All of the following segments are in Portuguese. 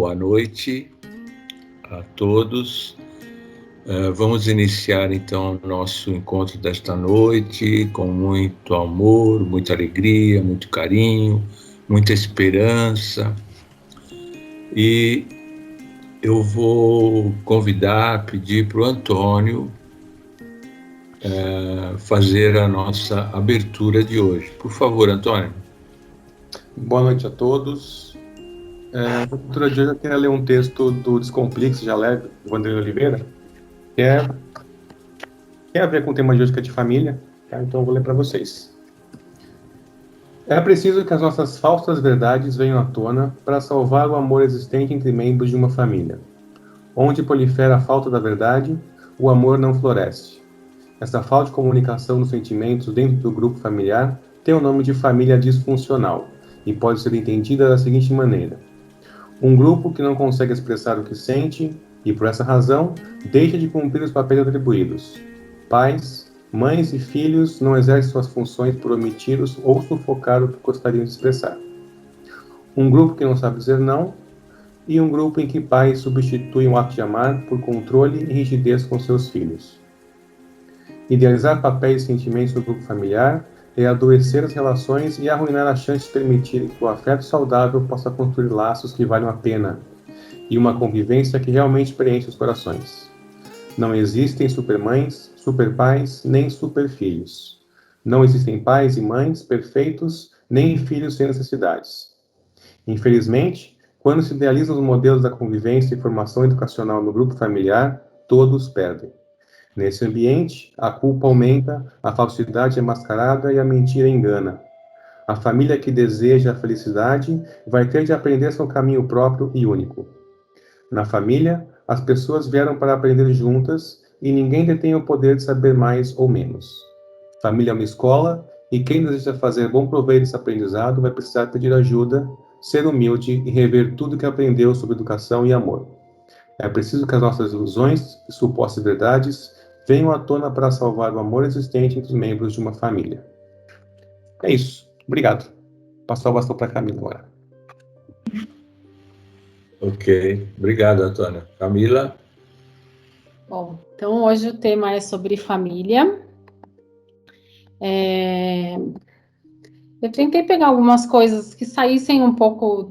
boa noite a todos. Vamos iniciar então o nosso encontro desta noite com muito amor, muita alegria, muito carinho, muita esperança. E eu vou pedir para o Antônio fazer a nossa abertura de hoje. Por favor, Antônio. Boa noite a todos. Na abertura de hoje eu quero ler um texto do Descomplixe, já leve, do Vanderlei Oliveira, que tem a ver com o tema de hoje, que é de família, tá? Então eu vou ler para vocês. É preciso que as nossas falsas verdades venham à tona para salvar o amor existente entre membros de uma família. Onde prolifera a falta da verdade, o amor não floresce. Essa falta de comunicação dos sentimentos dentro do grupo familiar tem o nome de família disfuncional e pode ser entendida da seguinte maneira: um grupo que não consegue expressar o que sente e, por essa razão, deixa de cumprir os papéis atribuídos. Pais, mães e filhos não exercem suas funções por omitir ou sufocar o que gostariam de expressar. Um grupo que não sabe dizer não, e um grupo em que pais substituem o ato de amar por controle e rigidez com seus filhos. Idealizar papéis e sentimentos no grupo familiar é adoecer as relações e arruinar a chance de permitir que o afeto saudável possa construir laços que valham a pena e uma convivência que realmente preenche os corações. Não existem supermães, superpais, nem superfilhos. Não existem pais e mães perfeitos, nem filhos sem necessidades. Infelizmente, quando se idealizam os modelos da convivência e formação educacional no grupo familiar, todos perdem. Nesse ambiente, a culpa aumenta, a falsidade é mascarada e a mentira engana. A família que deseja a felicidade vai ter de aprender seu caminho próprio e único. Na família, as pessoas vieram para aprender juntas e ninguém detém o poder de saber mais ou menos. Família é uma escola e quem deseja fazer bom proveito desse aprendizado vai precisar pedir ajuda, ser humilde e rever tudo que aprendeu sobre educação e amor. É preciso que as nossas ilusões e supostas verdades venham à tona para salvar o amor existente entre os membros de uma família. É isso. Obrigado. Passar o bastão para a Camila agora. Ok. Obrigado, Antônio. Camila? Bom, então hoje o tema é sobre família. Eu tentei pegar algumas coisas que saíssem um pouco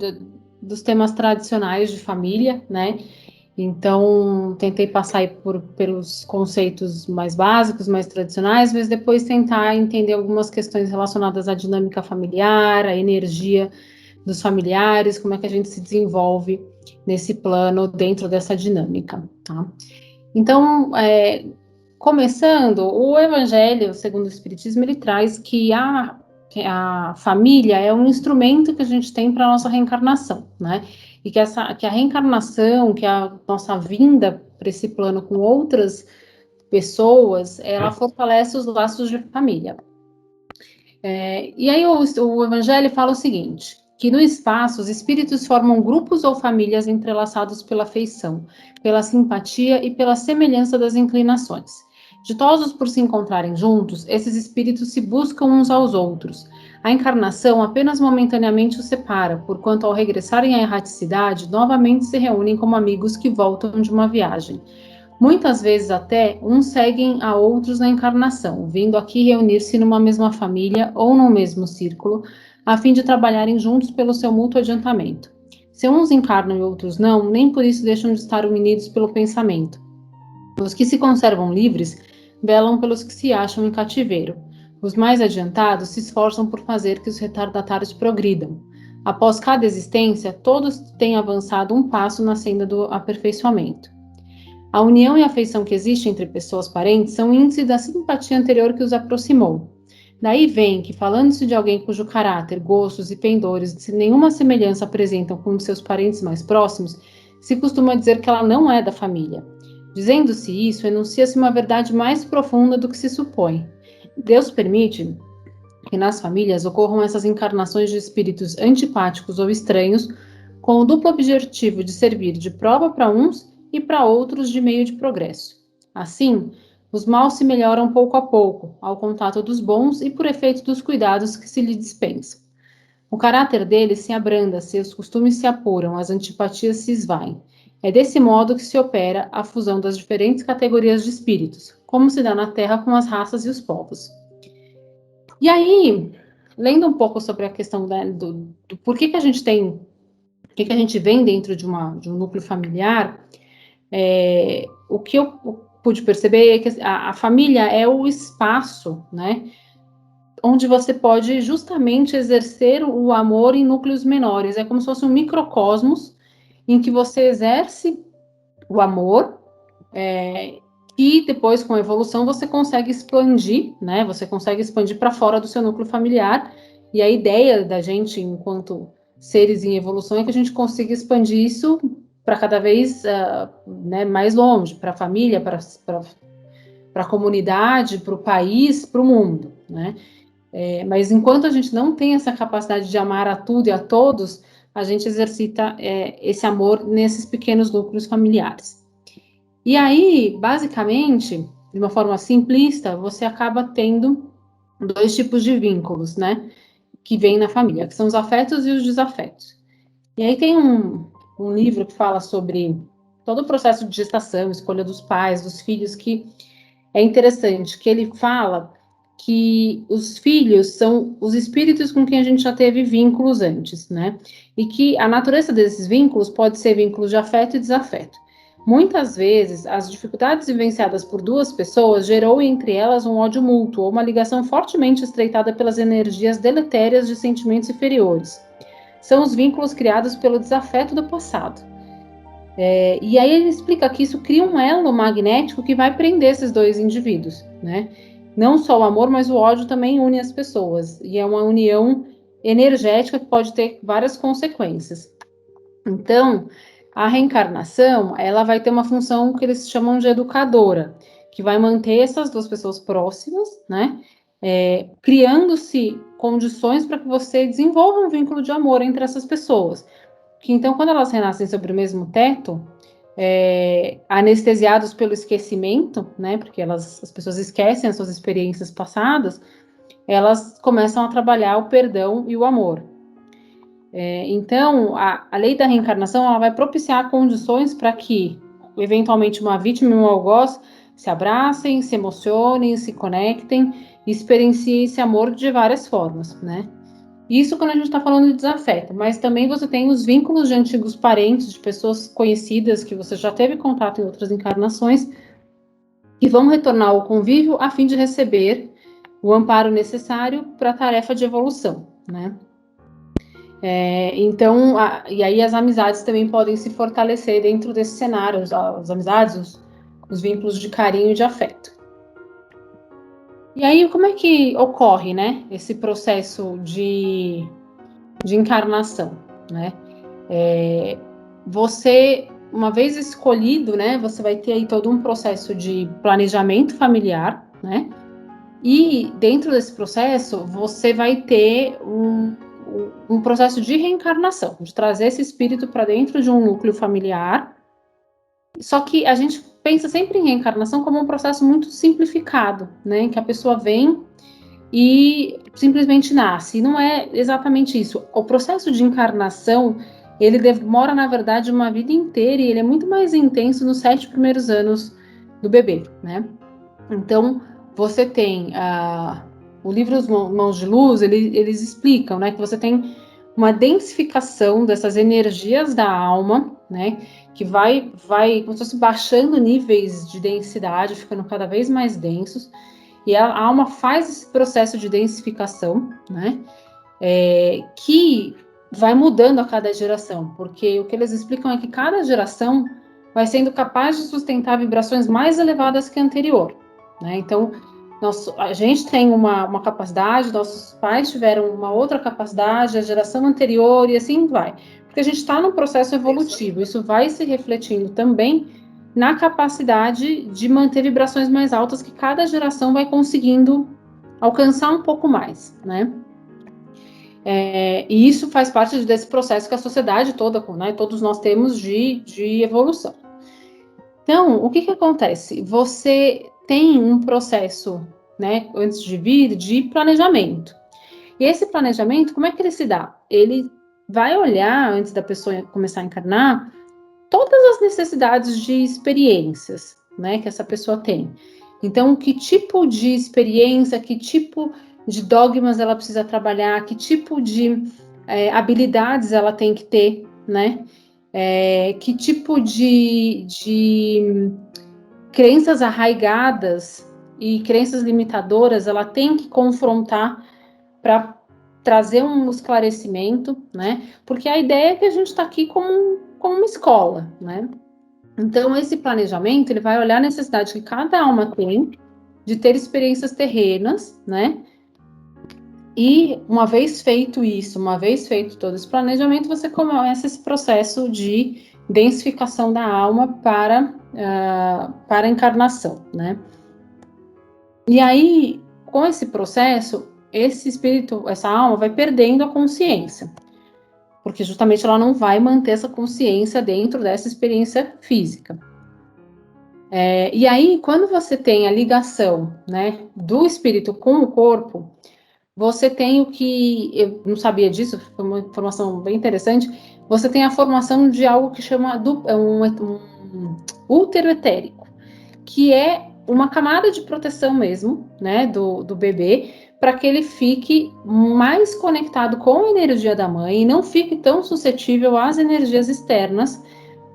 dos temas tradicionais de família, né? Então, tentei passar aí pelos conceitos mais básicos, mais tradicionais, mas depois tentar entender algumas questões relacionadas à dinâmica familiar, à energia dos familiares, como é que a gente se desenvolve nesse plano dentro dessa dinâmica, tá? Então, começando, o Evangelho, segundo o Espiritismo, ele traz que a família é um instrumento que a gente tem para a nossa reencarnação, né? E que a reencarnação, que a nossa vinda para esse plano com outras pessoas, ela fortalece os laços de família. E aí o Evangelho fala o seguinte, que no espaço os espíritos formam grupos ou famílias entrelaçados pela afeição, pela simpatia e pela semelhança das inclinações. Ditosos por se encontrarem juntos, esses espíritos se buscam uns aos outros. A encarnação apenas momentaneamente os separa, porquanto ao regressarem à erraticidade, novamente se reúnem como amigos que voltam de uma viagem. Muitas vezes até uns seguem a outros na encarnação, vindo aqui reunir-se numa mesma família ou no mesmo círculo, a fim de trabalharem juntos pelo seu mútuo adiantamento. Se uns encarnam e outros não, nem por isso deixam de estar unidos pelo pensamento. Os que se conservam livres velam pelos que se acham em cativeiro. Os mais adiantados se esforçam por fazer que os retardatários progridam. Após cada existência, todos têm avançado um passo na senda do aperfeiçoamento. A união e a afeição que existe entre pessoas parentes são índice da simpatia anterior que os aproximou. Daí vem que, falando-se de alguém cujo caráter, gostos e pendores se nenhuma semelhança apresentam com um de seus parentes mais próximos, se costuma dizer que ela não é da família. Dizendo-se isso, enuncia-se uma verdade mais profunda do que se supõe. Deus permite que nas famílias ocorram essas encarnações de espíritos antipáticos ou estranhos, com o duplo objetivo de servir de prova para uns e para outros de meio de progresso. Assim, os maus se melhoram pouco a pouco, ao contato dos bons e por efeito dos cuidados que se lhe dispensam. O caráter dele se abranda, seus costumes se apuram, as antipatias se esvaem. É desse modo que se opera a fusão das diferentes categorias de espíritos, como se dá na Terra com as raças e os povos. E aí, lendo um pouco sobre a questão do por que a gente tem, o que a gente vem dentro de um núcleo familiar, o que eu pude perceber é que a família é o espaço, né, onde você pode justamente exercer o amor em núcleos menores. É como se fosse um microcosmos em que você exerce o amor, e depois, com a evolução, você consegue expandir, né? Você consegue expandir para fora do seu núcleo familiar. E a ideia da gente, enquanto seres em evolução, é que a gente consiga expandir isso para cada vez né, mais longe, para a família, para a comunidade, para o país, para o mundo, né? Mas enquanto a gente não tem essa capacidade de amar a tudo e a todos, a gente exercita esse amor nesses pequenos núcleos familiares. E aí, basicamente, de uma forma simplista, você acaba tendo 2 tipos de vínculos, né? Que vêm na família, que são os afetos e os desafetos. E aí tem um livro que fala sobre todo o processo de gestação, escolha dos pais, dos filhos, que é interessante, que ele fala que os filhos são os espíritos com quem a gente já teve vínculos antes, né? E que a natureza desses vínculos pode ser vínculos de afeto e desafeto. Muitas vezes, as dificuldades vivenciadas por 2 pessoas gerou entre elas um ódio mútuo ou uma ligação fortemente estreitada pelas energias deletérias de sentimentos inferiores. São os vínculos criados pelo desafeto do passado. E aí ele explica que isso cria um elo magnético que vai prender esses 2 indivíduos, né? Não só o amor, mas o ódio também une as pessoas. E é uma união energética que pode ter várias consequências. Então, a reencarnação, ela vai ter uma função que eles chamam de educadora, que vai manter essas 2 pessoas próximas, né? Criando-se condições para que você desenvolva um vínculo de amor entre essas pessoas. Que então, quando elas renascem sobre o mesmo teto, anestesiados pelo esquecimento, né? Porque as pessoas esquecem as suas experiências passadas, elas começam a trabalhar o perdão e o amor. Então, a lei da reencarnação ela vai propiciar condições para que, eventualmente, uma vítima e um algoz se abracem, se emocionem, se conectem e experienciem esse amor de várias formas, né? Isso quando a gente está falando de desafeto, mas também você tem os vínculos de antigos parentes, de pessoas conhecidas que você já teve contato em outras encarnações, que vão retornar ao convívio a fim de receber o amparo necessário para a tarefa de evolução, né? Então, e aí as amizades também podem se fortalecer dentro desse cenário, as amizades, os vínculos de carinho e de afeto. E aí, como é que ocorre, né, esse processo de encarnação, né? Você, uma vez escolhido, né, você vai ter aí todo um processo de planejamento familiar, né? E dentro desse processo, você vai ter um processo de reencarnação, de trazer esse espírito para dentro de um núcleo familiar. Só que a gente pensa sempre em reencarnação como um processo muito simplificado, né? Em que a pessoa vem e simplesmente nasce. E não é exatamente isso. O processo de encarnação, ele demora, na verdade, uma vida inteira e ele é muito mais intenso nos 7 primeiros anos do bebê, né? Então, você tem o livro Os Mãos de Luz, eles explicam, né, que você tem uma densificação dessas energias da alma, né, que vai como se fosse baixando níveis de densidade, ficando cada vez mais densos, e a alma faz esse processo de densificação, né, que vai mudando a cada geração, porque o que eles explicam é que cada geração vai sendo capaz de sustentar vibrações mais elevadas que a anterior, né? Então, a gente tem uma capacidade, nossos pais tiveram uma outra capacidade, a geração anterior, e assim vai. Porque a gente está num processo evolutivo, isso vai se refletindo também na capacidade de manter vibrações mais altas que cada geração vai conseguindo alcançar um pouco mais, né? E isso faz parte desse processo que a sociedade toda, né, todos nós temos de evolução. Então, o que acontece? Você tem um processo, né, antes de vir, de planejamento. E esse planejamento, como é que ele se dá? Ele vai olhar, antes da pessoa começar a encarnar, todas as necessidades de experiências, né, que essa pessoa tem. Então, que tipo de experiência, que tipo de dogmas ela precisa trabalhar, que tipo de habilidades ela tem que ter, né? Que tipo de crenças arraigadas e crenças limitadoras ela tem que confrontar para trazer um esclarecimento, né? Porque a ideia é que a gente está aqui como uma escola, né? Então, esse planejamento, ele vai olhar a necessidade que cada alma tem de ter experiências terrenas, né? E uma vez feito isso, uma vez feito todo esse planejamento, você começa esse processo de densificação da alma para a encarnação, né? E aí, com esse processo, esse espírito, essa alma vai perdendo a consciência, porque justamente ela não vai manter essa consciência dentro dessa experiência física. E aí, quando você tem a ligação, né, do espírito com o corpo, você tem o que, eu não sabia disso, foi uma informação bem interessante, você tem a formação de algo que chama um útero etérico, que é uma camada de proteção mesmo, né, do bebê, para que ele fique mais conectado com a energia da mãe e não fique tão suscetível às energias externas,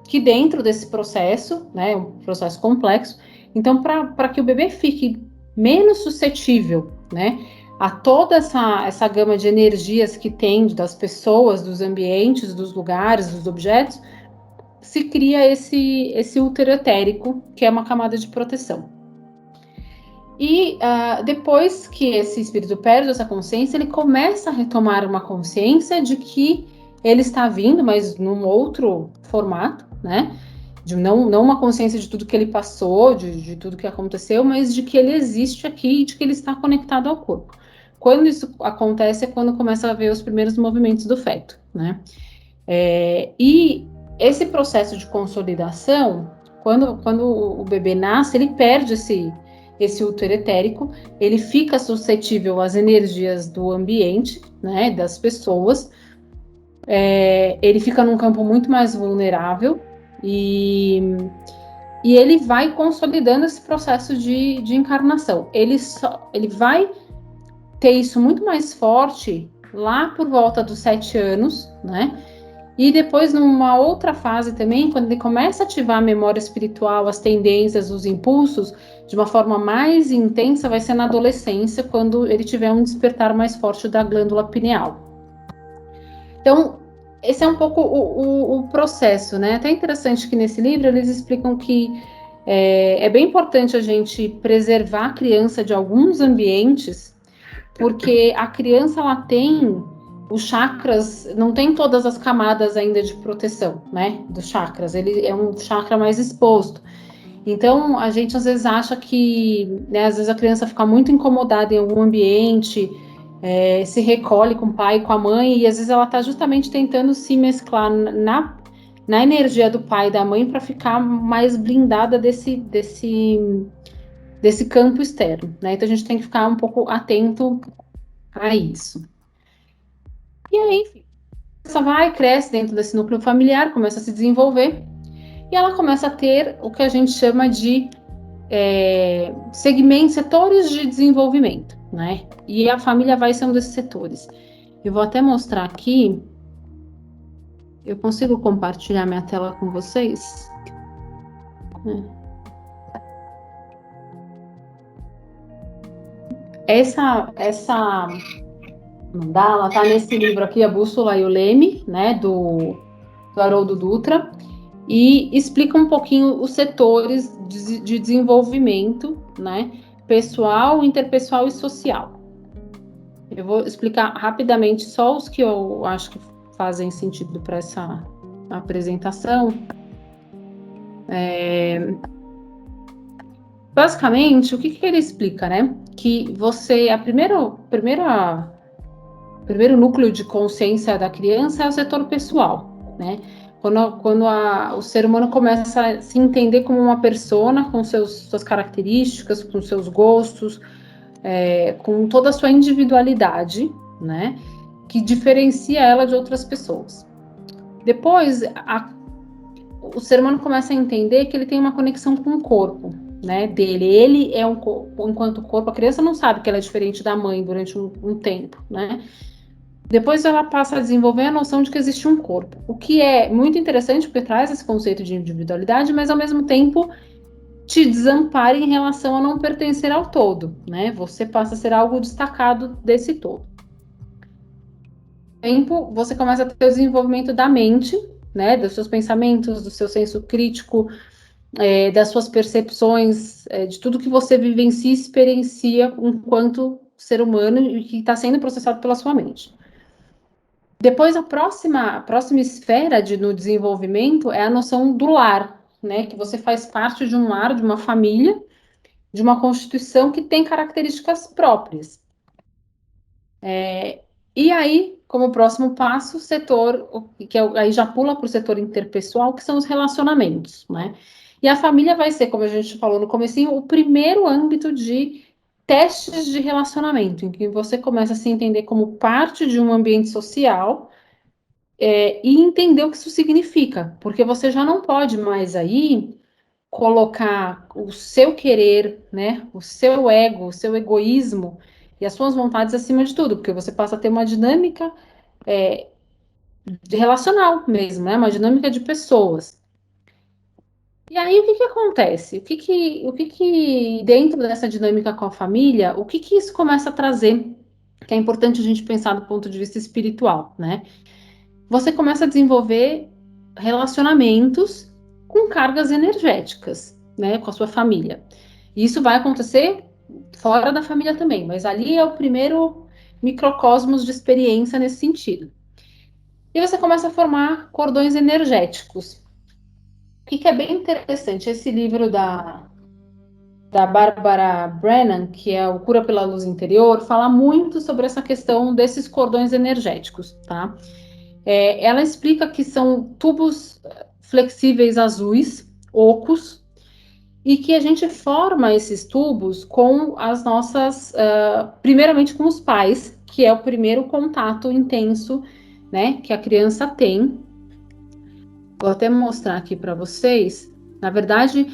que dentro desse processo, né, um processo complexo, então para que o bebê fique menos suscetível, né, a toda essa gama de energias que tem das pessoas, dos ambientes, dos lugares, dos objetos, se cria esse útero etérico, que é uma camada de proteção. E depois que esse espírito perde essa consciência, ele começa a retomar uma consciência de que ele está vindo, mas num outro formato, né? De não uma consciência de tudo que ele passou, de tudo que aconteceu, mas de que ele existe aqui e de que ele está conectado ao corpo. Quando isso acontece é quando começa a ver os primeiros movimentos do feto, né? E esse processo de consolidação, quando o bebê nasce, ele perde esse útero etérico, ele fica suscetível às energias do ambiente, né, das pessoas, ele fica num campo muito mais vulnerável e ele vai consolidando esse processo de encarnação. Ele vai ter isso muito mais forte lá por volta dos 7 anos, né? E depois, numa outra fase também, quando ele começa a ativar a memória espiritual, as tendências, os impulsos, de uma forma mais intensa, vai ser na adolescência, quando ele tiver um despertar mais forte da glândula pineal. Então, esse é um pouco o processo, né? Até interessante que nesse livro eles explicam que é bem importante a gente preservar a criança de alguns ambientes, porque a criança, ela tem os chakras, não tem todas as camadas ainda de proteção, né, dos chakras, ele é um chakra mais exposto. Então, a gente às vezes acha que, né, às vezes a criança fica muito incomodada em algum ambiente, se recolhe com o pai, com a mãe, e às vezes ela está justamente tentando se mesclar na energia do pai e da mãe para ficar mais blindada desse campo externo, né? Então a gente tem que ficar um pouco atento a isso. E aí, enfim, essa vai, cresce dentro desse núcleo familiar, começa a se desenvolver, e ela começa a ter o que a gente chama de segmentos, setores de desenvolvimento, né? E a família vai ser um desses setores. Eu vou até mostrar aqui. Eu consigo compartilhar minha tela com vocês? Essa mandala tá nesse livro aqui, A Bússola e o Leme, né, do Haroldo Dutra, e explica um pouquinho os setores de desenvolvimento, né, pessoal, interpessoal e social. Eu vou explicar rapidamente só os que eu acho que fazem sentido para essa apresentação. Basicamente, o que ele explica, né? Que primeiro núcleo de consciência da criança é o setor pessoal, né? Quando o ser humano começa a se entender como uma persona, com suas características, com seus gostos, com toda a sua individualidade, né? Que diferencia ela de outras pessoas. Depois, o ser humano começa a entender que ele tem uma conexão com o corpo, né, dele. Ele é um corpo, enquanto corpo. A criança não sabe que ela é diferente da mãe durante um tempo, né? Depois ela passa a desenvolver a noção de que existe um corpo, o que é muito interessante porque traz esse conceito de individualidade, mas ao mesmo tempo te desampara em relação a não pertencer ao todo, né? Você passa a ser algo destacado desse todo. Tempo, você começa a ter o desenvolvimento da mente, né, dos seus pensamentos, do seu senso crítico, das suas percepções, de tudo que você vivencia e experiencia enquanto ser humano e que está sendo processado pela sua mente. Depois, a próxima esfera no desenvolvimento é a noção do lar, né, que você faz parte de um lar, de uma família, de uma constituição que tem características próprias. E aí, como próximo passo, o setor, que aí já pula para o setor interpessoal, que são os relacionamentos, né? E a família vai ser, como a gente falou no comecinho, o primeiro âmbito de testes de relacionamento, em que você começa a se entender como parte de um ambiente social, e entender o que isso significa, porque você já não pode mais aí colocar o seu querer, né, o seu ego, o seu egoísmo e as suas vontades acima de tudo, porque você passa a ter uma dinâmica relacional mesmo, né, uma dinâmica de pessoas. E aí o que acontece? O que dentro dessa dinâmica com a família, o que isso começa a trazer, que é importante a gente pensar do ponto de vista espiritual, né? Você começa a desenvolver relacionamentos com cargas energéticas, né, com a sua família. E isso vai acontecer fora da família também, mas ali é o primeiro microcosmos de experiência nesse sentido. E você começa a formar cordões energéticos. O que é bem interessante, esse livro da Barbara Brennan, que é o Cura pela Luz Interior, fala muito sobre essa questão desses cordões energéticos, tá? Ela explica que são tubos flexíveis azuis, ocos, e que a gente forma esses tubos com as nossas, primeiramente com os pais, que é o primeiro contato intenso, né, que a criança tem. Vou até mostrar aqui para vocês. Na verdade,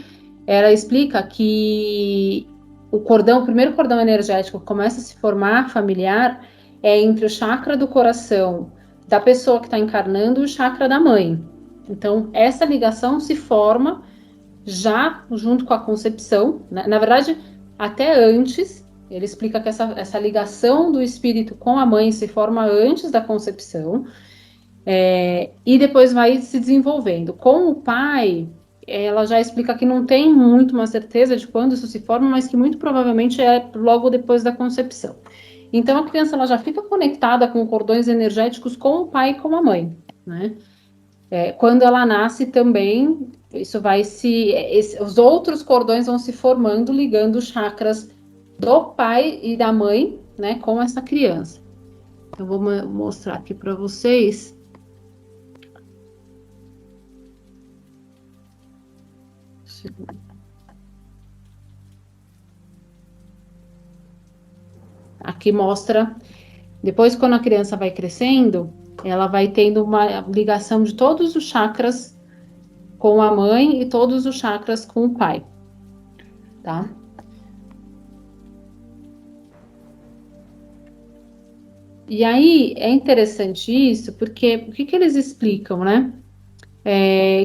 ela explica que o primeiro cordão energético que começa a se formar familiar é entre o chakra do coração da pessoa que está encarnando e o chakra da mãe. Então, essa ligação se forma já junto com a concepção, né? Na verdade, até antes, ele explica que essa ligação do espírito com a mãe se forma antes da concepção, e depois vai se desenvolvendo. Com o pai, ela já explica que não tem muito uma certeza de quando isso se forma, mas que muito provavelmente é logo depois da concepção. Então, a criança ela já fica conectada com cordões energéticos com o pai e com a mãe, né? Quando ela nasce também, isso vai os outros cordões vão se formando, ligando os chakras do pai e da mãe, né, com essa criança. Eu vou mostrar aqui para vocês. Aqui mostra, depois quando a criança vai crescendo, ela vai tendo uma ligação de todos os chakras com a mãe e todos os chakras com o pai, tá? E aí é interessante isso, porque o que eles explicam, né?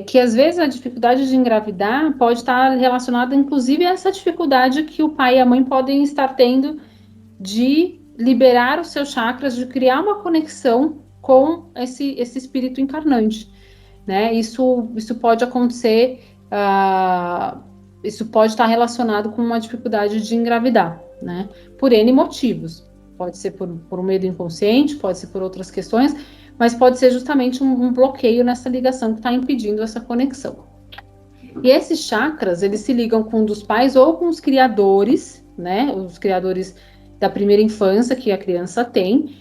Que às vezes a dificuldade de engravidar pode estar relacionada, inclusive, a essa dificuldade que o pai e a mãe podem estar tendo de liberar os seus chakras, de criar uma conexão com esse espírito encarnante, né? Isso pode acontecer, isso pode estar relacionado com uma dificuldade de engravidar, né? Por N motivos. Pode ser por um medo inconsciente, pode ser por outras questões, mas pode ser justamente um bloqueio nessa ligação que está impedindo essa conexão. E esses chakras, eles se ligam com um dos pais ou com os criadores, né? Os criadores da primeira infância que a criança tem,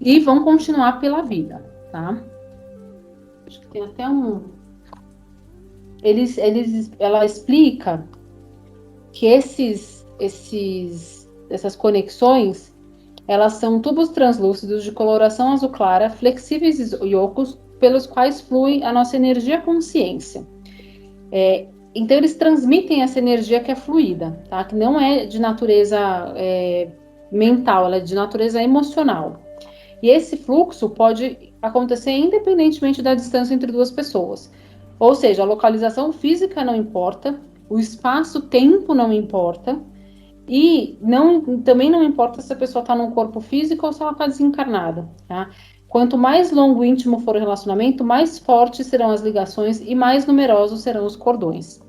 e vão continuar pela vida, tá? Acho que tem até ela explica que essas conexões, Elas são tubos translúcidos de coloração azul clara, flexíveis e ocos, pelos quais flui a nossa energia consciência. Então, eles transmitem essa energia que é fluida, tá? Que não é de natureza mental, ela é de natureza emocional. E esse fluxo pode acontecer independentemente da distância entre duas pessoas. Ou seja, a localização física não importa, o espaço-tempo não importa, e também não importa se a pessoa está num corpo físico ou se ela está desencarnada, tá? Quanto mais longo e íntimo for o relacionamento, mais fortes serão as ligações e mais numerosos serão os cordões.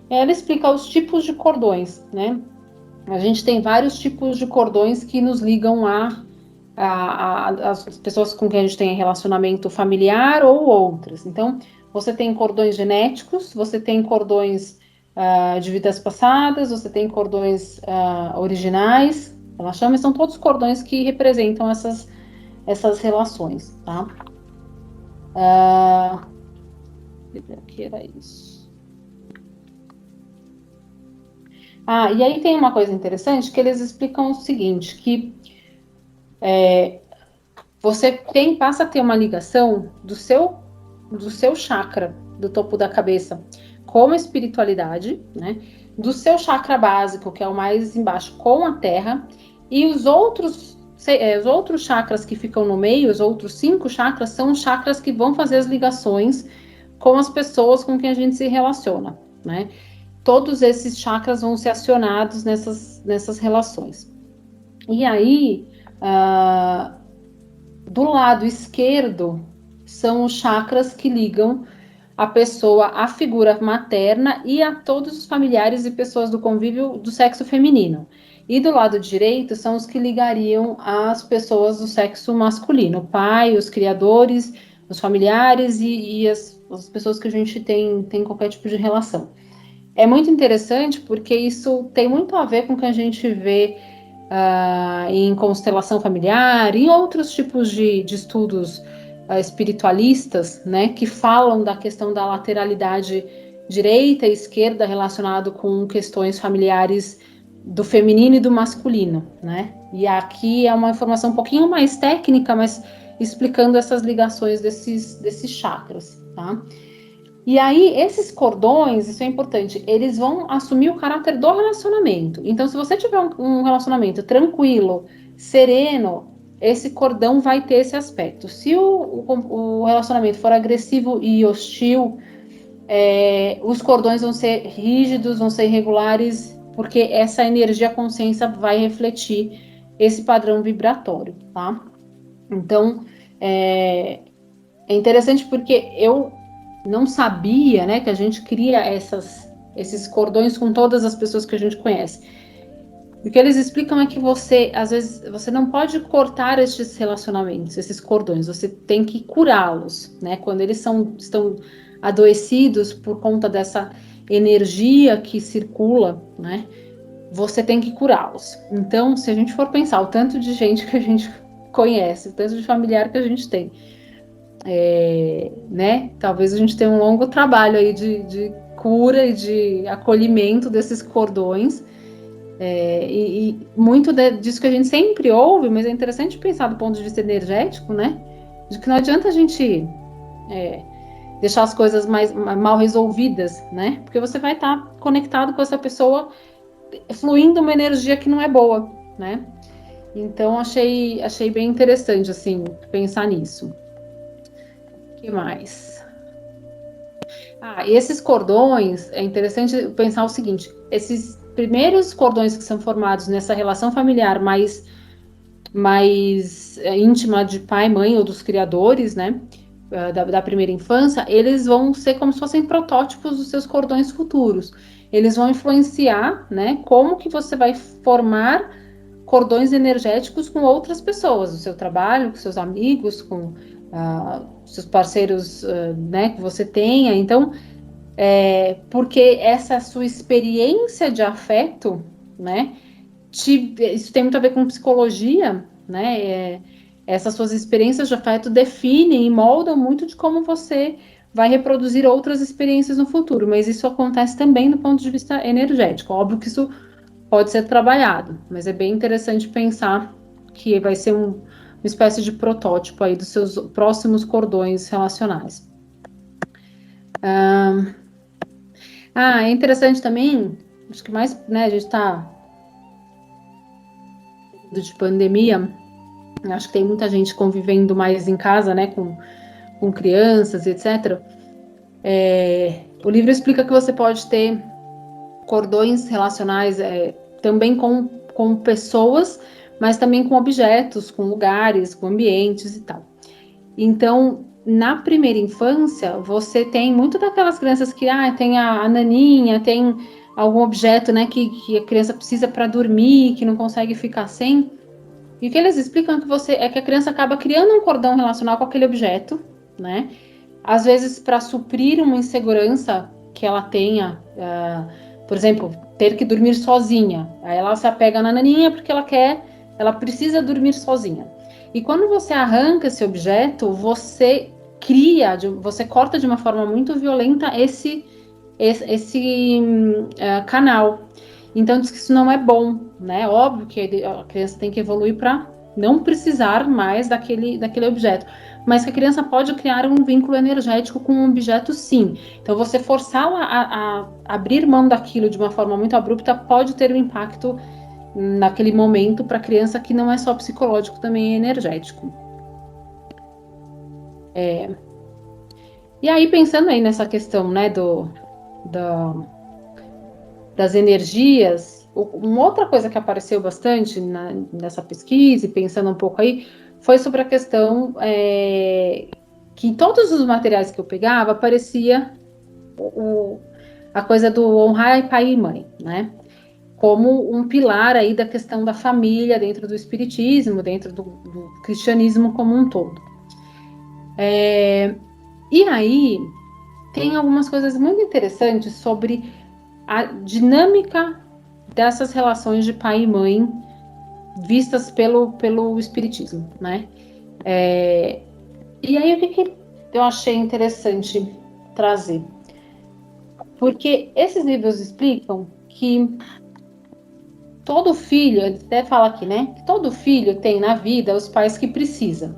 Ela explica os tipos de cordões, né? A gente tem vários tipos de cordões que nos ligam as pessoas com quem a gente tem relacionamento familiar ou outras. Então, você tem cordões genéticos, você tem cordões de vidas passadas, você tem cordões originais, ela chama, são todos cordões que representam essas relações, tá? Que era isso. E aí tem uma coisa interessante que eles explicam o seguinte, que você passa a ter uma ligação do seu chakra, do topo da cabeça, com a espiritualidade, né? Do seu chakra básico, que é o mais embaixo, com a terra, e os outros chakras que ficam no meio, os outros 5 chakras, são os chakras que vão fazer as ligações com as pessoas com quem a gente se relaciona, né? Todos esses chakras vão ser acionados nessas relações. E aí, do lado esquerdo, são os chakras que ligam a pessoa à figura materna e a todos os familiares e pessoas do convívio do sexo feminino. E do lado direito são os que ligariam as pessoas do sexo masculino, o pai, os criadores, os familiares e as pessoas que a gente tem qualquer tipo de relação. É muito interessante porque isso tem muito a ver com o que a gente vê em constelação familiar, em outros tipos de estudos espiritualistas, né, que falam da questão da lateralidade direita e esquerda relacionado com questões familiares do feminino e do masculino, né? E aqui é uma informação um pouquinho mais técnica, mas explicando essas ligações desses chakras, tá? E aí, esses cordões, isso é importante, eles vão assumir o caráter do relacionamento. Então, se você tiver um relacionamento tranquilo, sereno, esse cordão vai ter esse aspecto. Se o relacionamento for agressivo e hostil, os cordões vão ser rígidos, vão ser irregulares, porque essa energia consciência vai refletir esse padrão vibratório, tá? Então, é interessante porque eu não sabia, né, que a gente cria esses cordões com todas as pessoas que a gente conhece. O que eles explicam é que às vezes, você não pode cortar esses relacionamentos, esses cordões, você tem que curá-los, né? Quando eles estão adoecidos por conta dessa energia que circula, né? Você tem que curá-los. Então, se a gente for pensar o tanto de gente que a gente conhece, o tanto de familiar que a gente tem, né? Talvez a gente tenha um longo trabalho aí de cura e de acolhimento desses cordões. E muito disso que a gente sempre ouve, mas é interessante pensar do ponto de vista energético, né? De que não adianta a gente deixar as coisas mal resolvidas, né? Porque você vai estar conectado com essa pessoa fluindo uma energia que não é boa, né? Então achei bem interessante assim pensar nisso. O que mais? E esses cordões, é interessante pensar o seguinte: esses primeiros cordões que são formados nessa relação familiar mais íntima de pai, mãe ou dos criadores, né, da primeira infância, eles vão ser como se fossem protótipos dos seus cordões futuros. Eles vão influenciar, né, como que você vai formar cordões energéticos com outras pessoas, do seu trabalho, com seus amigos, com seus parceiros, né, que você tenha. Então, porque essa sua experiência de afeto, né, isso tem muito a ver com psicologia, né, essas suas experiências de afeto definem e moldam muito de como você vai reproduzir outras experiências no futuro, mas isso acontece também do ponto de vista energético. Óbvio que isso pode ser trabalhado, mas é bem interessante pensar que vai ser uma espécie de protótipo aí dos seus próximos cordões relacionais. É interessante também, acho que mais, né, a gente está de pandemia, acho que tem muita gente convivendo mais em casa, né, com crianças, etc. O livro explica que você pode ter cordões relacionais também com pessoas, mas também com objetos, com lugares, com ambientes e tal. Então, na primeira infância, você tem muito daquelas crianças que tem a naninha, tem algum objeto, né, que a criança precisa para dormir, que não consegue ficar sem. E o que eles explicam é que a criança acaba criando um cordão relacional com aquele objeto, né? Às vezes para suprir uma insegurança que ela tenha, por exemplo, ter que dormir sozinha. Aí ela se apega na naninha porque ela precisa dormir sozinha. E quando você arranca esse objeto, você corta de uma forma muito violenta esse canal. Então diz que isso não é bom, né? Óbvio que a criança tem que evoluir para não precisar mais daquele objeto, mas que a criança pode criar um vínculo energético com um objeto, sim. Então você forçá-la a abrir mão daquilo de uma forma muito abrupta pode ter um impacto naquele momento para a criança que não é só psicológico, também é energético. E aí pensando aí nessa questão, né, das energias, uma outra coisa que apareceu bastante nessa pesquisa, e pensando um pouco aí, foi sobre a questão que em todos os materiais que eu pegava aparecia a coisa do honrar pai e mãe, né? Como um pilar aí da questão da família dentro do espiritismo, dentro do cristianismo como um todo. E aí tem algumas coisas muito interessantes sobre a dinâmica dessas relações de pai e mãe vistas pelo espiritismo, né? E aí o que eu achei interessante trazer? Porque esses livros explicam que todo filho, ele até fala aqui, né? Que todo filho tem na vida os pais que precisa,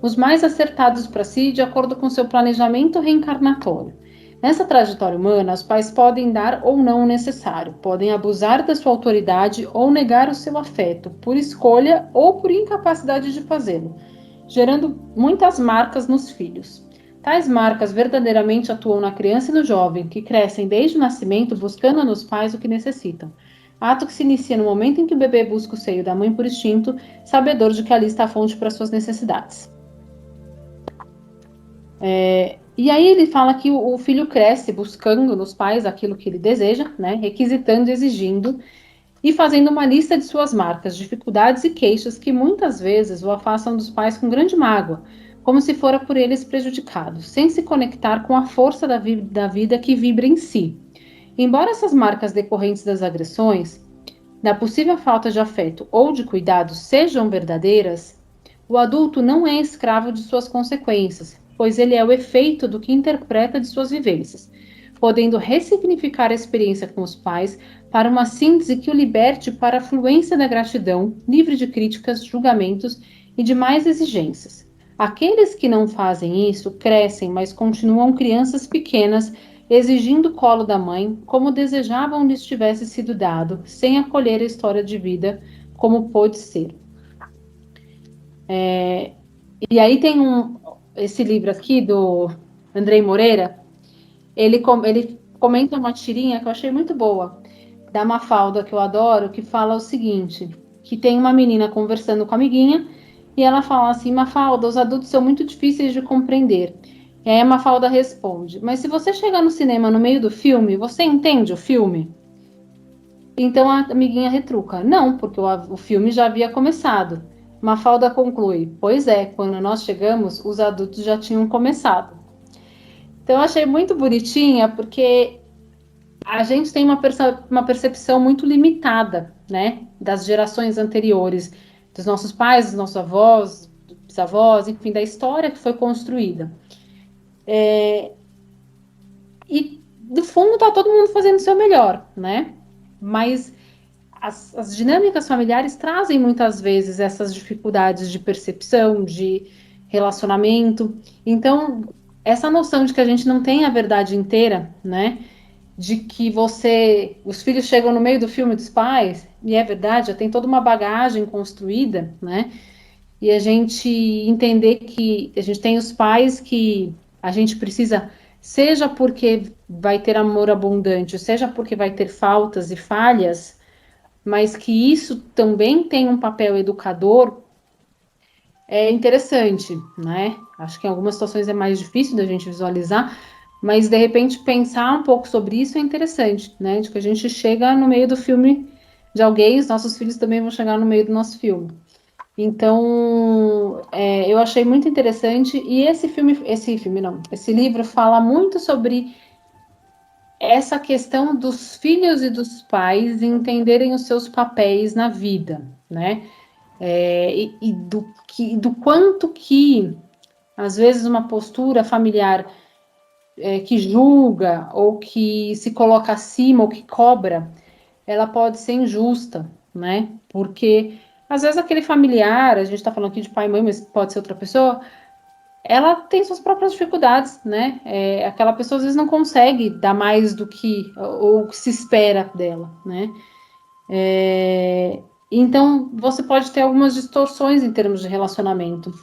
os mais acertados para si, de acordo com seu planejamento reencarnatório. Nessa trajetória humana, os pais podem dar ou não o necessário, podem abusar da sua autoridade ou negar o seu afeto, por escolha ou por incapacidade de fazê-lo, gerando muitas marcas nos filhos. Tais marcas verdadeiramente atuam na criança e no jovem, que crescem desde o nascimento buscando nos pais o que necessitam. Ato que se inicia no momento em que o bebê busca o seio da mãe por instinto, sabedor de que ali está a fonte para suas necessidades. E aí ele fala que o filho cresce buscando nos pais aquilo que ele deseja, né, requisitando, exigindo e fazendo uma lista de suas marcas, dificuldades e queixas que muitas vezes o afastam dos pais com grande mágoa, como se fora por eles prejudicado, sem se conectar com a força da vida que vibra em si. Embora essas marcas decorrentes das agressões, da possível falta de afeto ou de cuidado sejam verdadeiras, o adulto não é escravo de suas consequências, pois ele é o efeito do que interpreta de suas vivências, podendo ressignificar a experiência com os pais para uma síntese que o liberte para a fluência da gratidão, livre de críticas, julgamentos e demais exigências. Aqueles que não fazem isso crescem, mas continuam crianças pequenas, exigindo o colo da mãe, como desejavam lhes tivesse sido dado, sem acolher a história de vida como pôde ser. E aí tem esse livro aqui do Andrei Moreira, ele comenta uma tirinha que eu achei muito boa, da Mafalda, que eu adoro, que fala o seguinte, que tem uma menina conversando com a amiguinha, e ela fala assim: Mafalda, os adultos são muito difíceis de compreender. E aí a Mafalda responde: mas se você chegar no cinema no meio do filme, você entende o filme? Então a amiguinha retruca: não, porque o filme já havia começado. Mafalda conclui: pois é, quando nós chegamos, os adultos já tinham começado. Então eu achei muito bonitinha, porque a gente tem uma percepção muito limitada, né, das gerações anteriores, dos nossos pais, dos nossos avós, dos bisavós, enfim, da história que foi construída. E, no fundo, tá todo mundo fazendo o seu melhor, né? Mas as dinâmicas familiares trazem muitas vezes essas dificuldades de percepção, de relacionamento. Então, essa noção de que a gente não tem a verdade inteira, né? De que os filhos chegam no meio do filme dos pais, e é verdade, já tem toda uma bagagem construída, né? E a gente entender que a gente tem os pais que a gente precisa, seja porque vai ter amor abundante, seja porque vai ter faltas e falhas, mas que isso também tem um papel educador, é interessante, né? Acho que em algumas situações é mais difícil da gente visualizar, mas de repente pensar um pouco sobre isso é interessante, né? De que a gente chega no meio do filme de alguém, os nossos filhos também vão chegar no meio do nosso filme. Então, eu achei muito interessante, e esse livro fala muito sobre essa questão dos filhos e dos pais entenderem os seus papéis na vida, né? Do quanto que, às vezes, uma postura familiar que julga, ou que se coloca acima, ou que cobra, ela pode ser injusta, né? Porque, às vezes, aquele familiar, a gente está falando aqui de pai e mãe, mas pode ser outra pessoa, ela tem suas próprias dificuldades, né? Aquela pessoa, às vezes, não consegue dar mais do que, ou que se espera dela, né? Então, você pode ter algumas distorções em termos de relacionamento,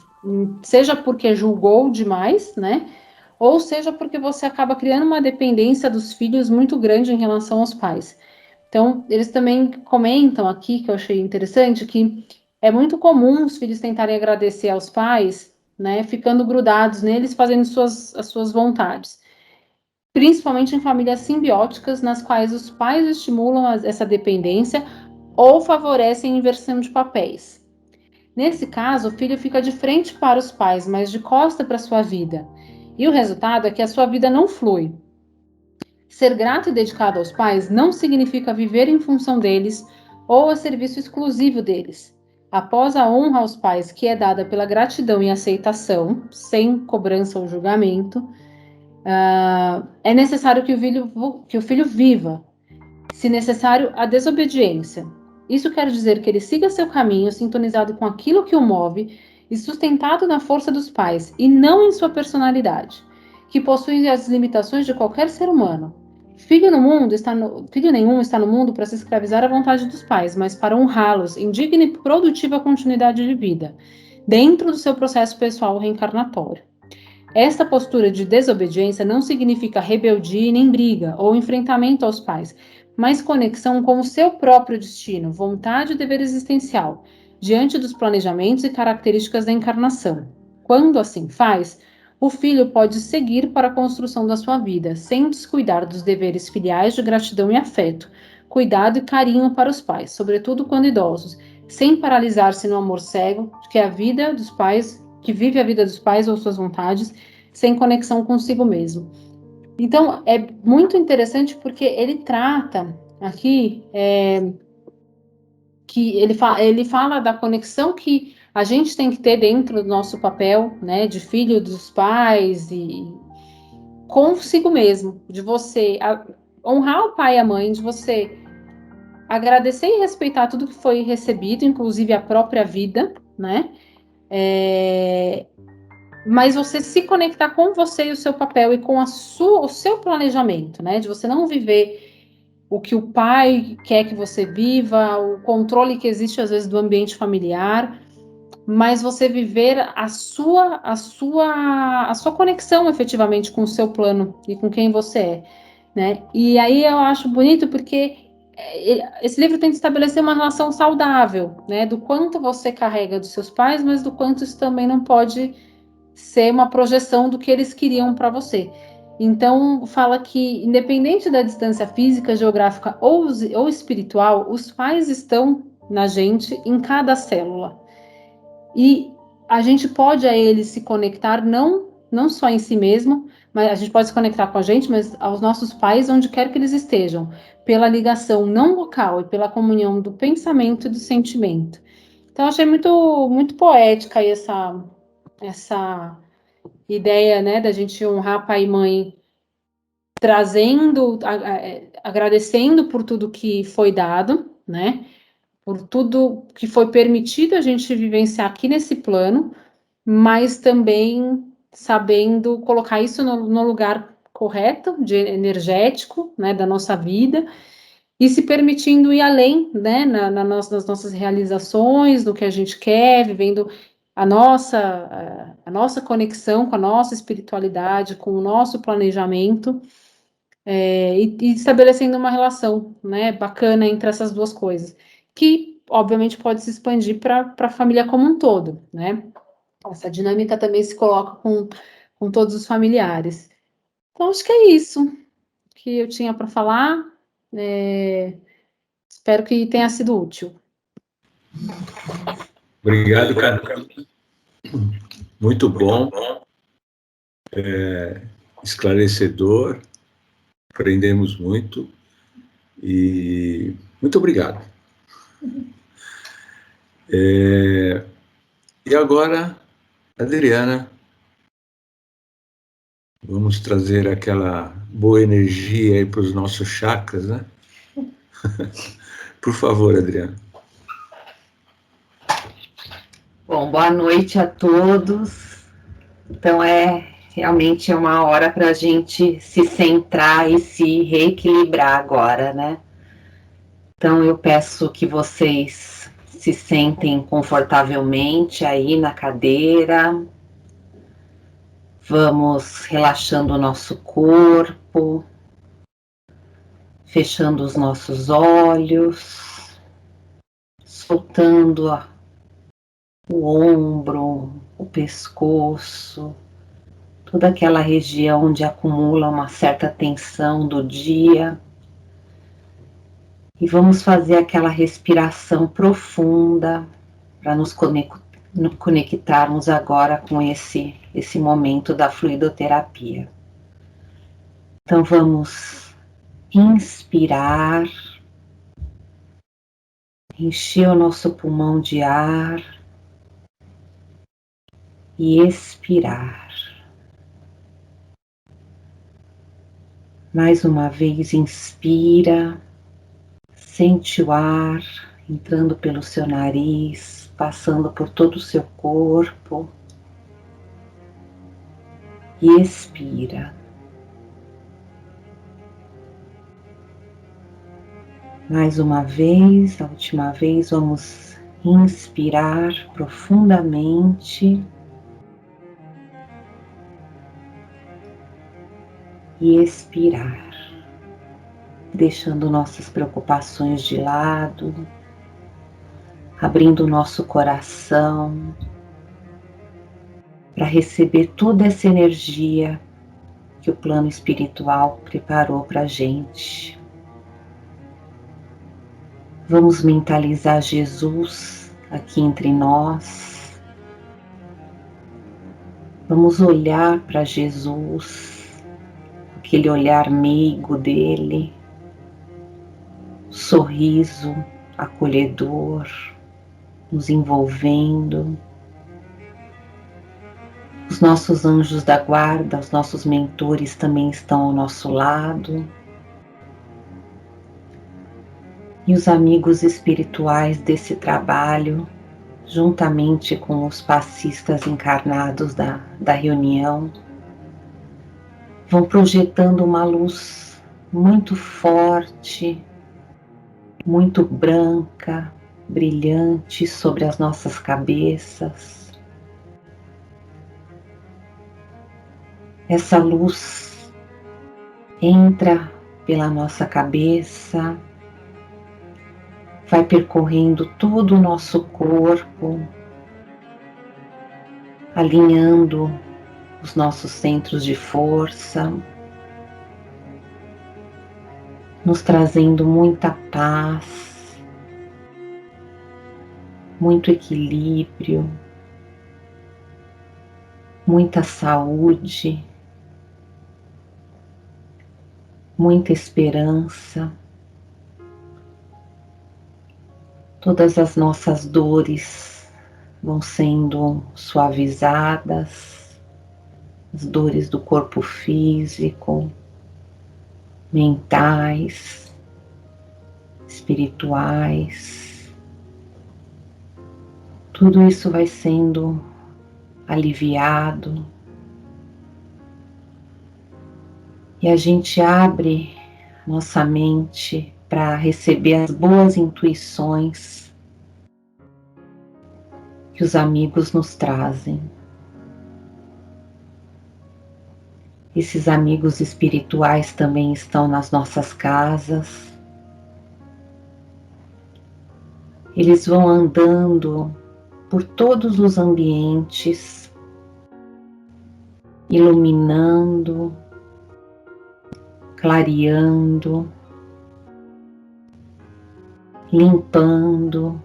seja porque julgou demais, né? Ou seja porque você acaba criando uma dependência dos filhos muito grande em relação aos pais. Então, eles também comentam aqui, que eu achei interessante, que é muito comum os filhos tentarem agradecer aos pais, né? Ficando grudados neles, fazendo as suas vontades. Principalmente em famílias simbióticas, nas quais os pais estimulam essa dependência ou favorecem a inversão de papéis. Nesse caso, o filho fica de frente para os pais, mas de costa para a sua vida. E o resultado é que a sua vida não flui. Ser grato e dedicado aos pais não significa viver em função deles ou a serviço exclusivo deles. Após a honra aos pais, que é dada pela gratidão e aceitação, sem cobrança ou julgamento, é necessário que o filho viva, se necessário, a desobediência. Isso quer dizer que ele siga seu caminho, sintonizado com aquilo que o move e sustentado na força dos pais, e não em sua personalidade, que possui as limitações de qualquer ser humano. Filho nenhum está no mundo para se escravizar à vontade dos pais, mas para honrá-los em digna e produtiva continuidade de vida, dentro do seu processo pessoal reencarnatório. Esta postura de desobediência não significa rebeldia nem briga ou enfrentamento aos pais, mas conexão com o seu próprio destino, vontade e dever existencial, diante dos planejamentos e características da encarnação. Quando assim faz, o filho pode seguir para a construção da sua vida, sem descuidar dos deveres filiais de gratidão e afeto, cuidado e carinho para os pais, sobretudo quando idosos, sem paralisar-se no amor cego que vive a vida dos pais ou suas vontades, sem conexão consigo mesmo. Então, é muito interessante porque ele trata aqui que ele fala da conexão que a gente tem que ter dentro do nosso papel, né, de filho dos pais e consigo mesmo, de você honrar o pai e a mãe, de você agradecer e respeitar tudo que foi recebido, inclusive a própria vida, né? Mas você se conectar com você e o seu papel e com o seu planejamento, né? De você não viver o que o pai quer que você viva, o controle que existe às vezes do ambiente familiar, mas você viver a sua conexão efetivamente com o seu plano e com quem você é, né? E aí eu acho bonito porque esse livro tenta estabelecer uma relação saudável, né? Do quanto você carrega dos seus pais, mas do quanto isso também não pode ser uma projeção do que eles queriam para você. Então, fala que, independente da distância física, geográfica ou espiritual, os pais estão na gente em cada célula. E a gente pode a eles se conectar não só em si mesmo, mas a gente pode se conectar com a gente, mas aos nossos pais, onde quer que eles estejam, pela ligação não local e pela comunhão do pensamento e do sentimento. Então, achei muito, muito poética aí essa ideia, né, da gente honrar pai e mãe, trazendo, agradecendo por tudo que foi dado, né? Por tudo que foi permitido a gente vivenciar aqui nesse plano, mas também sabendo colocar isso no lugar correto, energético, né, da nossa vida, e se permitindo ir além, né, nas nossas realizações, do que a gente quer, vivendo a nossa conexão com a nossa espiritualidade, com o nosso planejamento, e estabelecendo uma relação, né, bacana entre essas duas coisas, que obviamente pode se expandir para a família como um todo, né? Essa dinâmica também se coloca com todos os familiares. Então, acho que é isso que eu tinha para falar. Espero que tenha sido útil. Obrigado, cara. Muito bom, esclarecedor, aprendemos muito e muito obrigado. E agora, Adriana, vamos trazer aquela boa energia aí para os nossos chakras, né? Por favor, Adriana. Bom, boa noite a todos. Então, realmente uma hora para a gente se centrar e se reequilibrar agora, né? Então, eu peço que vocês se sentem confortavelmente aí na cadeira. Vamos relaxando o nosso corpo, fechando os nossos olhos, soltando o ombro, o pescoço, toda aquela região onde acumula uma certa tensão do dia. E vamos fazer aquela respiração profunda para nos conectarmos agora com esse momento da fluidoterapia. Então vamos inspirar, encher o nosso pulmão de ar e expirar. Mais uma vez, inspira, sente o ar entrando pelo seu nariz, passando por todo o seu corpo e expira. Mais uma vez, a última vez, vamos inspirar profundamente e expirar, deixando nossas preocupações de lado, abrindo o nosso coração para receber toda essa energia que o plano espiritual preparou para a gente. Vamos mentalizar Jesus aqui entre nós. Vamos olhar para Jesus, aquele olhar meigo dele, sorriso acolhedor, nos envolvendo. Os nossos anjos da guarda, os nossos mentores também estão ao nosso lado. E os amigos espirituais desse trabalho, juntamente com os passistas encarnados da reunião, vão projetando uma luz muito forte, muito branca, brilhante sobre as nossas cabeças. Essa luz entra pela nossa cabeça, vai percorrendo todo o nosso corpo, alinhando os nossos centros de força, nos trazendo muita paz, muito equilíbrio, muita saúde, muita esperança. Todas as nossas dores vão sendo suavizadas, as dores do corpo físico, mentais, espirituais. Tudo isso vai sendo aliviado. E a gente abre nossa mente para receber as boas intuições que os amigos nos trazem. Esses amigos espirituais também estão nas nossas casas. Eles vão andando por todos os ambientes, iluminando, clareando, limpando,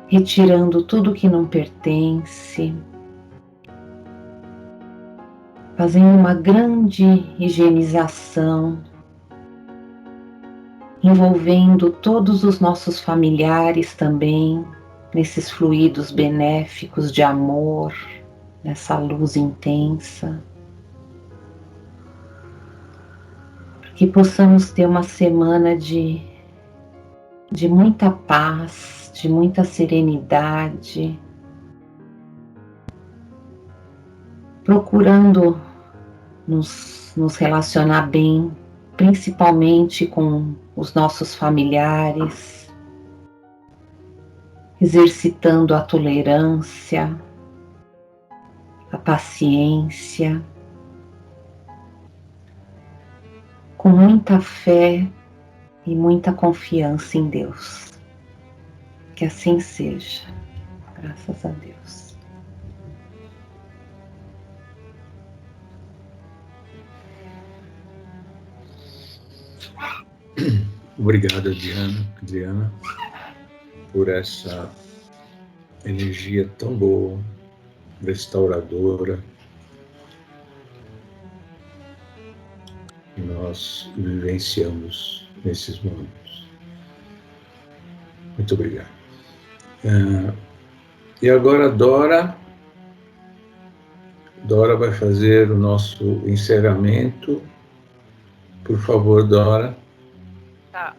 retirando tudo que não pertence, fazendo uma grande higienização, envolvendo todos os nossos familiares também, nesses fluidos benéficos de amor, nessa luz intensa. Que possamos ter uma semana de muita paz, de muita serenidade, procurando nos relacionar bem, principalmente com os nossos familiares, exercitando a tolerância, a paciência, com muita fé e muita confiança em Deus. Que assim seja, graças a Deus. Obrigado, Adriana, por essa energia tão boa, restauradora, que nós vivenciamos nesses momentos. Muito obrigado. E agora Dora vai fazer o nosso encerramento. Por favor, Dora. Tá.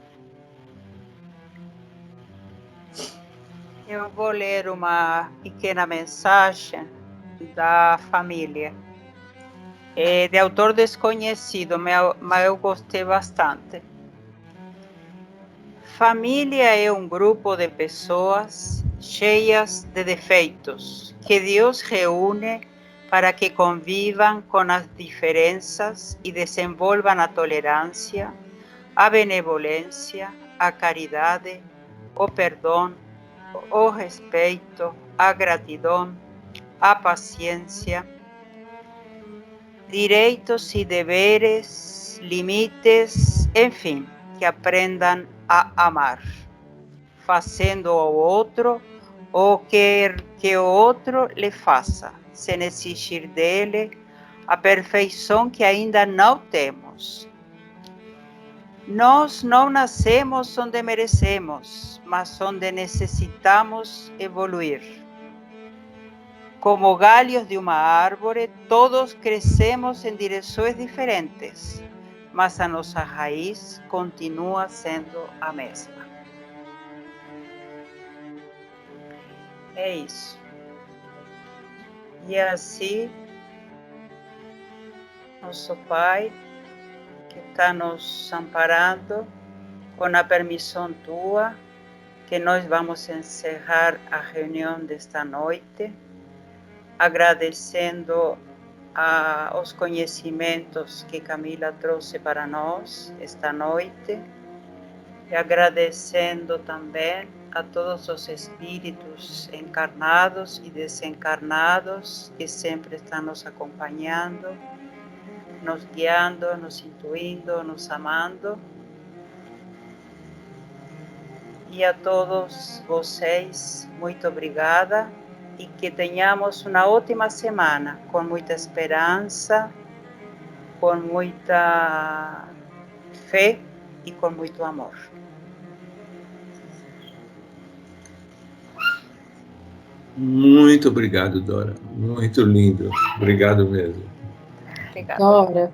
Eu vou ler uma pequena mensagem da família. É de autor desconhecido, mas eu gostei bastante. Família é um grupo de pessoas cheias de defeitos que Deus reúne para que convivam com as diferenças e desenvolvam a tolerância, a benevolência, a caridade, o perdão, o respeito, a gratidão, a paciência, direitos e deveres, limites, enfim, que aprendam a amar, fazendo ao outro o que o outro lhe faça, sem exigir dele a perfeição que ainda não temos. Nós não nascemos onde merecemos, mas onde necessitamos evoluir. Como galhos de uma árvore, todos crescemos em direções diferentes, mas a nossa raiz continua sendo a mesma. É isso. E assim, nosso Pai, que está nos amparando, com a permissão tua, que nós vamos encerrar a reunião desta noite, agradecendo os conhecimentos que Camila trouxe para nós esta noite, e agradecendo também a todos os espíritos encarnados e desencarnados que sempre estão nos acompanhando, nos guiando, nos intuindo, nos amando. E a todos vocês, muito obrigada, e que tenhamos uma ótima semana, com muita esperança, com muita fé e com muito amor. Muito obrigado, Dora. Muito lindo. Obrigado mesmo. Obrigada. Dora,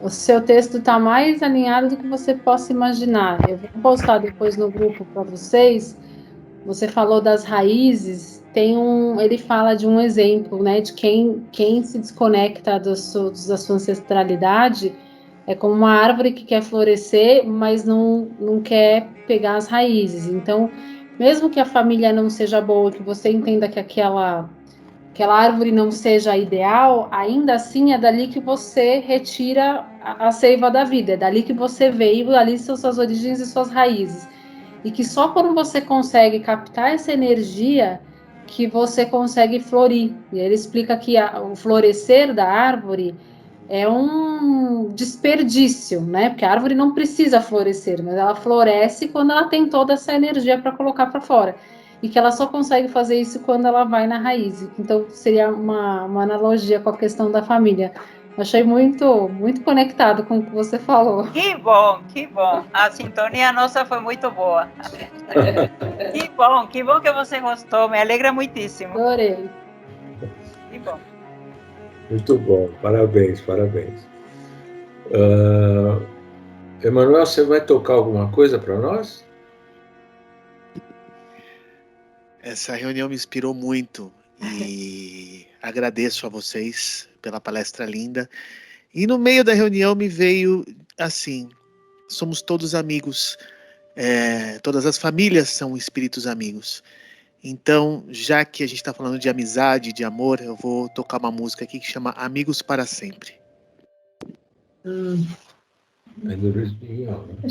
o seu texto está mais alinhado do que você possa imaginar. Eu vou postar depois no grupo para vocês. Você falou das raízes. Ele fala de um exemplo, né, de quem se desconecta da sua ancestralidade é como uma árvore que quer florescer, mas não quer pegar as raízes. Então, mesmo que a família não seja boa, que você entenda que aquela árvore não seja ideal, ainda assim é dali que você retira a seiva da vida, é dali que você veio, dali são suas origens e suas raízes. E que só quando você consegue captar essa energia que você consegue florir. E ele explica que o florescer da árvore é um desperdício, né? Porque a árvore não precisa florescer, mas ela floresce quando ela tem toda essa energia para colocar para fora. E que ela só consegue fazer isso quando ela vai na raiz. Então, seria uma analogia com a questão da família. Achei muito, muito conectado com o que você falou. Que bom, que bom. A sintonia nossa foi muito boa. Que bom que você gostou. Me alegra muitíssimo. Adorei. Que bom. Muito bom, parabéns, parabéns. Emanuel, você vai tocar alguma coisa para nós? Essa reunião me inspirou muito e agradeço a vocês pela palestra linda. E no meio da reunião me veio assim, somos todos amigos, todas as famílias são espíritos amigos. Então, já que a gente está falando de amizade, de amor, eu vou tocar uma música aqui que chama Amigos para Sempre. É do Luiz Miguel, né?